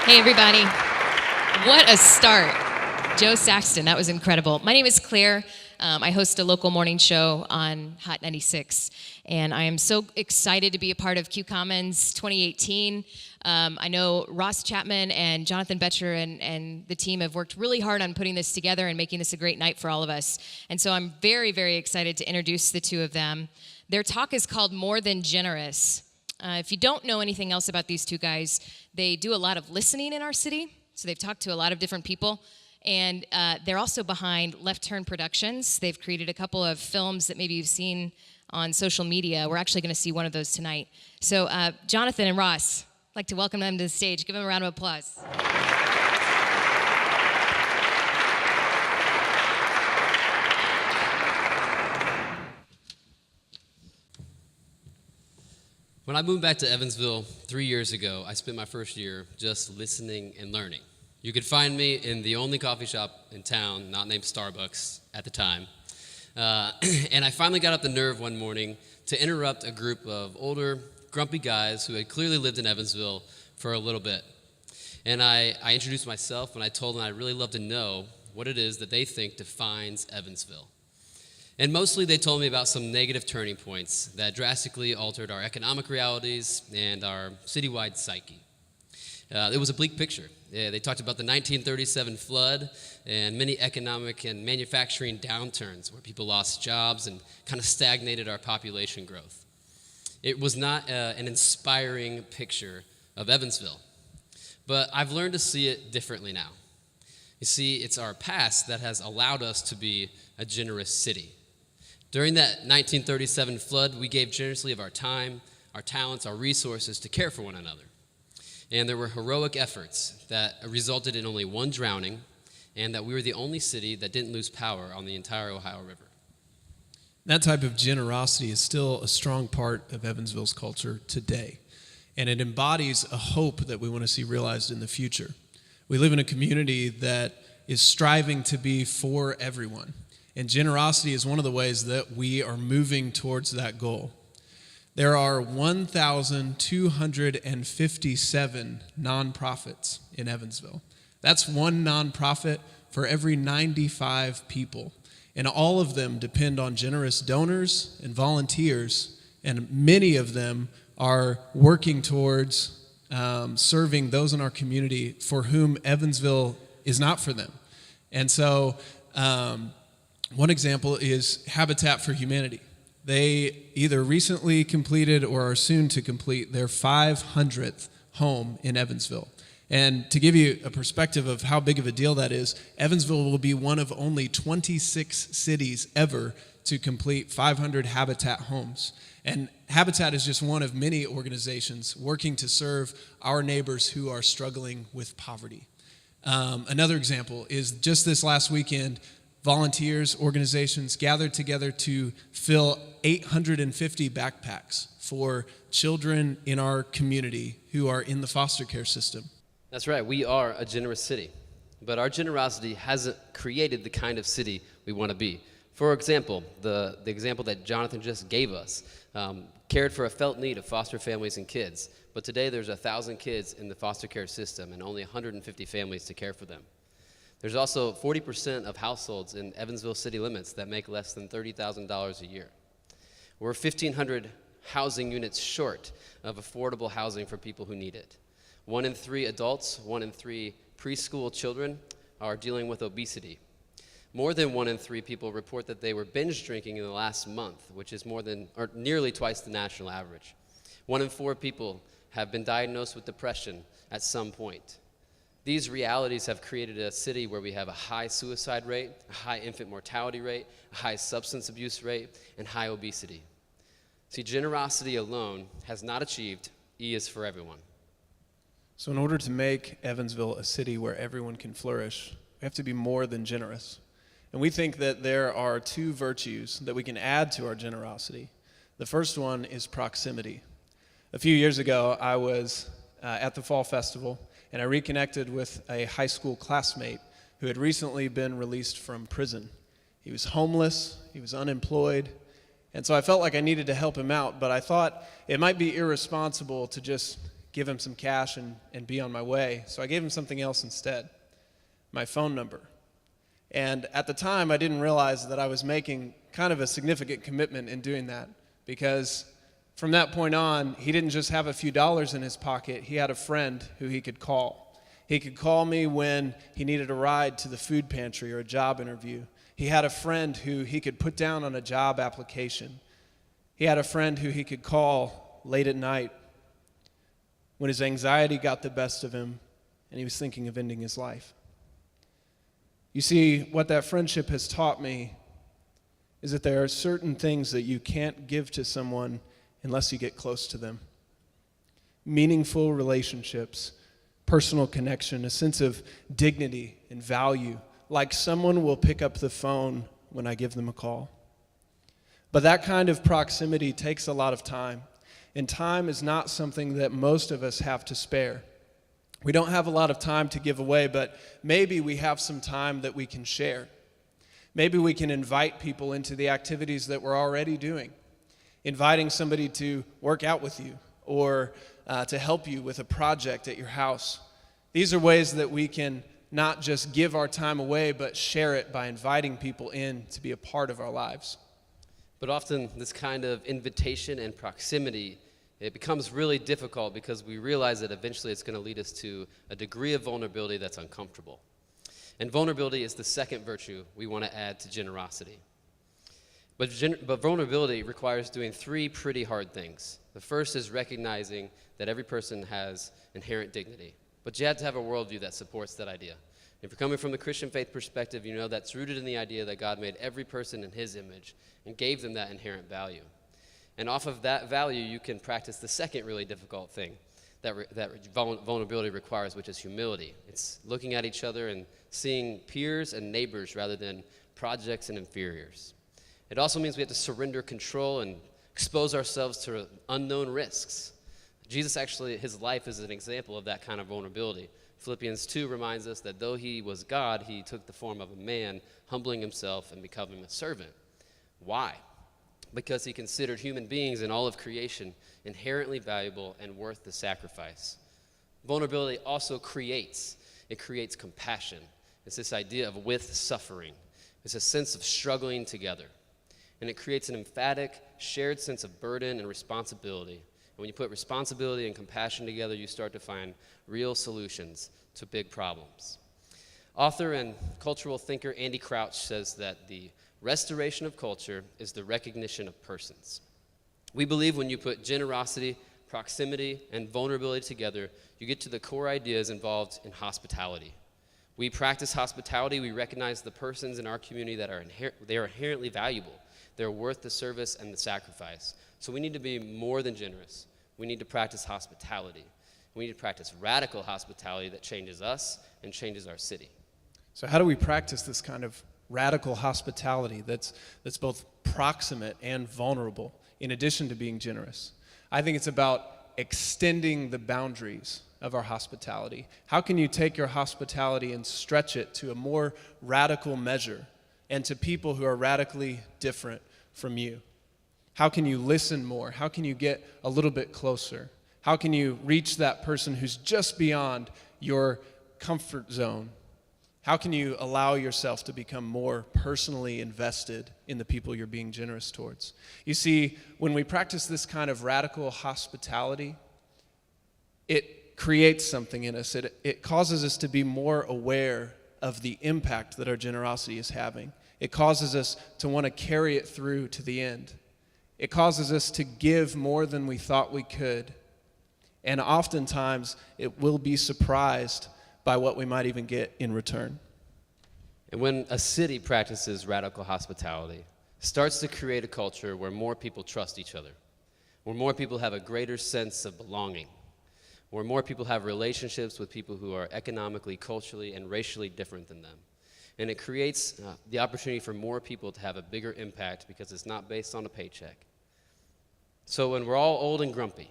Hey, everybody. What a start. Joe Saxton, that was incredible. My name is Claire. I host a local morning show on Hot 96, and I am so excited to be a part of Q Commons 2018. I know Ross Chapman and Jonathan Boettcher and the team have worked really hard on putting this together and making this a great night for all of us. And so I'm very, very excited to introduce the two of them. Their talk is called More Than Generous. If you don't know anything else about these two guys, they do a lot of listening in our city. So they've talked to a lot of different people. And they're also behind Left Turn Productions. They've created a couple of films that maybe you've seen on social media. We're actually going to see one of those tonight. So Jonathan and Ross, I'd like to welcome them to the stage. Give them a round of applause. When I moved back to Evansville 3 years ago, I spent my first year just listening and learning. You could find me in the only coffee shop in town, not named Starbucks at the time. And I finally got up the nerve one morning to interrupt a group of older, grumpy guys who had clearly lived in Evansville for a little bit. And I introduced myself, and I told them I'd really love to know what it is that they think defines Evansville. And mostly they told me about some negative turning points that drastically altered our economic realities and our citywide psyche. It was a bleak picture. They talked about the 1937 flood and many economic and manufacturing downturns where people lost jobs and kind of stagnated our population growth. It was not an inspiring picture of Evansville, but I've learned to see it differently now. You see, it's our past that has allowed us to be a generous city. During that 1937 flood, we gave generously of our time, our talents, our resources to care for one another. And there were heroic efforts that resulted in only one drowning, and that we were the only city that didn't lose power on the entire Ohio River. That type of generosity is still a strong part of Evansville's culture today, and it embodies a hope that we want to see realized in the future. We live in a community that is striving to be for everyone, and generosity is one of the ways that we are moving towards that goal. There are 1,257 nonprofits in Evansville. That's one nonprofit for every 95 people. And all of them depend on generous donors and volunteers, and many of them are working towards serving those in our community for whom Evansville is not for them. And so one example is Habitat for Humanity. They either recently completed or are soon to complete their 500th home in Evansville. And to give you a perspective of how big of a deal that is, Evansville will be one of only 26 cities ever to complete 500 Habitat homes. And Habitat is just one of many organizations working to serve our neighbors who are struggling with poverty. Another example is just this last weekend, volunteers, organizations gathered together to fill 850 backpacks for children in our community who are in the foster care system. That's right, we are a generous city, but our generosity hasn't created the kind of city we want to be. For example, the example that Jonathan just gave us, cared for a felt need of foster families and kids, but today there's 1,000 kids in the foster care system and only 150 families to care for them. There's also 40% of households in Evansville city limits that make less than $30,000 a year. We're 1,500 housing units short of affordable housing for people who need it. 1 in 3 adults, 1 in 3 preschool children are dealing with obesity. More than 1 in 3 people report that they were binge drinking in the last month, which is nearly twice the national average. 1 in 4 people have been diagnosed with depression at some point. These realities have created a city where we have a high suicide rate, a high infant mortality rate, a high substance abuse rate, and high obesity. See, generosity alone has not achieved E is for everyone. So in order to make Evansville a city where everyone can flourish, we have to be more than generous. And we think that there are 2 virtues that we can add to our generosity. The first one is proximity. A few years ago, I was at the Fall Festival, and I reconnected with a high school classmate who had recently been released from prison. He was homeless, he was unemployed, and so I felt like I needed to help him out, but I thought it might be irresponsible to just give him some cash and be on my way. So I gave him something else instead, my phone number. And at the time, I didn't realize that I was making kind of a significant commitment in doing that, because from that point on, he didn't just have a few dollars in his pocket. He had a friend who he could call. He could call me when he needed a ride to the food pantry or a job interview. He had a friend who he could put down on a job application. He had a friend who he could call late at night when his anxiety got the best of him and he was thinking of ending his life. You see, what that friendship has taught me is that there are certain things that you can't give to someone unless you get close to them. Meaningful relationships, personal connection, a sense of dignity and value, like someone will pick up the phone when I give them a call. But that kind of proximity takes a lot of time, and time is not something that most of us have to spare. We don't have a lot of time to give away, but maybe we have some time that we can share. Maybe we can invite people into the activities that we're already doing. Inviting somebody to work out with you or to help you with a project at your house. These are ways that we can not just give our time away, but share it by inviting people in to be a part of our lives. But often this kind of invitation and proximity, it becomes really difficult because we realize that eventually it's going to lead us to a degree of vulnerability that's uncomfortable. And vulnerability is the second virtue we want to add to generosity. But vulnerability requires doing three pretty hard things. The first is recognizing that every person has inherent dignity. But you have to have a worldview that supports that idea. If you're coming from the Christian faith perspective, you know that's rooted in the idea that God made every person in his image and gave them that inherent value. And off of that value, you can practice the second really difficult thing that vulnerability requires, which is humility. It's looking at each other and seeing peers and neighbors rather than projects and inferiors. It also means we have to surrender control and expose ourselves to unknown risks. Jesus actually, his life is an example of that kind of vulnerability. Philippians 2 reminds us that though he was God, he took the form of a man, humbling himself and becoming a servant. Why? Because he considered human beings and all of creation inherently valuable and worth the sacrifice. Vulnerability also creates compassion. It's this idea of with suffering. It's a sense of struggling together. And it creates an emphatic, shared sense of burden and responsibility. And when you put responsibility and compassion together, you start to find real solutions to big problems. Author and cultural thinker Andy Crouch says that the restoration of culture is the recognition of persons. We believe when you put generosity, proximity, and vulnerability together, you get to the core ideas involved in hospitality. We practice hospitality. We recognize the persons in our community that are inherently valuable. They're worth the service and the sacrifice. So we need to be more than generous. We need to practice hospitality. We need to practice radical hospitality that changes us and changes our city. So how do we practice this kind of radical hospitality that's both proximate and vulnerable, in addition to being generous? I think it's about extending the boundaries of our hospitality. How can you take your hospitality and stretch it to a more radical measure and to people who are radically different from you? How can you listen more? How can you get a little bit closer? How can you reach that person who's just beyond your comfort zone? How can you allow yourself to become more personally invested in the people you're being generous towards? You see, when we practice this kind of radical hospitality, it creates something in us. It causes us to be more aware of the impact that our generosity is having. It causes us to want to carry it through to the end. It causes us to give more than we thought we could. And oftentimes, it will be surprised by what we might even get in return. And when a city practices radical hospitality, it starts to create a culture where more people trust each other, where more people have a greater sense of belonging, where more people have relationships with people who are economically, culturally, and racially different than them. And it creates the opportunity for more people to have a bigger impact because it's not based on a paycheck. So when we're all old and grumpy,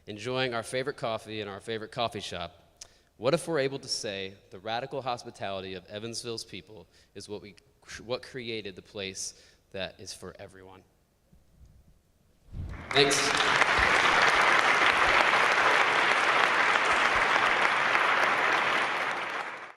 enjoying our favorite coffee in our favorite coffee shop, what if we're able to say the radical hospitality of Evansville's people is what created the place that is for everyone? Thanks.